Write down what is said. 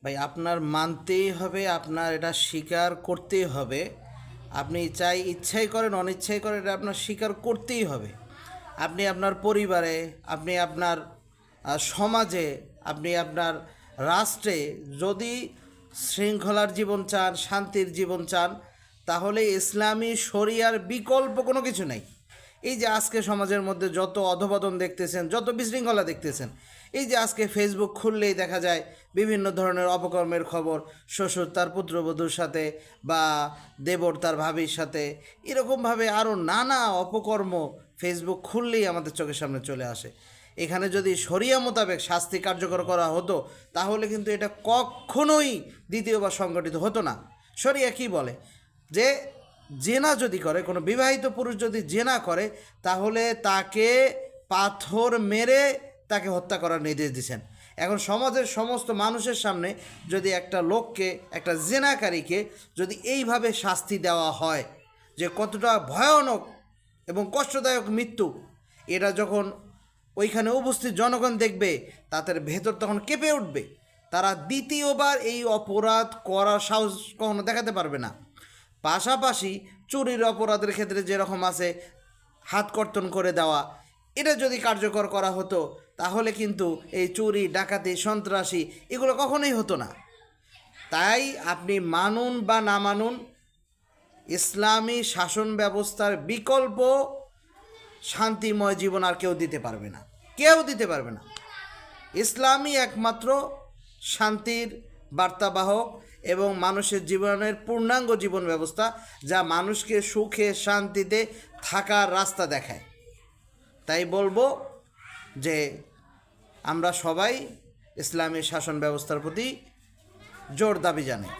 ভাই আপনার মানতেই হবে, আপনার এটা স্বীকার করতেই হবে। আপনি চাই ইচ্ছাই করেন অনিচ্ছাই করেন, এটা আপনার স্বীকার করতেই হবে। আপনি আপনার পরিবারে, আপনি আপনার সমাজে, আপনি আপনার রাষ্ট্রে যদি শৃঙ্খলার জীবন চান, শান্তির জীবন চান, তাহলে ইসলামী শরিয়ার বিকল্প কোনো কিছু নেই। এই যে আজকে সমাজের মধ্যে যত অধপতন দেখতেছেন, যত বিশৃঙ্খলা দেখতেছেন, এই যে আজকে ফেসবুক খুললেই দেখা যায় বিভিন্ন ধরনের অপকর্মের খবর, শ্বশুর তার পুত্রবধূর সাথে বা দেবর তার ভাবির সাথে, এরকমভাবে আরও নানা অপকর্ম ফেসবুক খুললেই আমাদের চোখের সামনে চলে আসে। এখানে যদি শরিয়া মোতাবেক শাস্তি কার্যকর করা হতো, তাহলে কিন্তু এটা কখনোই দ্বিতীয়বার সংগঠিত হতো না। শরিয়া কি বলে যে জেনা যদি করে, কোনো বিবাহিত পুরুষ যদি জেনা করে, তাহলে তাকে পাথর মেরে তাকে হত্যা করার নির্দেশ দিয়েছেন। এখন সমাজের সমস্ত মানুষের সামনে যদি একটা লোককে, একটা জেনাকারীকে যদি এইভাবে শাস্তি দেওয়া হয়, যে কতটা ভয়ানক এবং কষ্টদায়ক মৃত্যু, এটা যখন ওইখানে উপস্থিত জনগণ দেখবে, তাদের ভেতর তখন কেঁপে উঠবে। তারা দ্বিতীয়বার এই অপরাধ করার সাহস কখনো দেখাতে পারবে না। পাশাপাশি চুরির অপরাধের ক্ষেত্রে যেরকম আছে হাত কর্তন করে দেওয়া, এটা যদি কার্যকর করা হতো, তাহলে কিন্তু এই চুরি, ডাকাতি, সন্ত্রাসী এগুলো কখনোই হতো না। তাই আপনি মানুন বা না মানুন, ইসলামী শাসন ব্যবস্থার বিকল্প শান্তিময় জীবন আর কেউ দিতে পারবে না, কেউ দিতে পারবে না। ইসলামই একমাত্র শান্তির বার্তাবাহক এবং মানুষের জীবনের পূর্ণাঙ্গ জীবন ব্যবস্থা, যা মানুষকে সুখে শান্তিতে থাকার রাস্তা দেখায়। তাই বলবো যে আমরা সবাই ইসলামী শাসন ব্যবস্থার প্রতি জোর দাবি জানাই।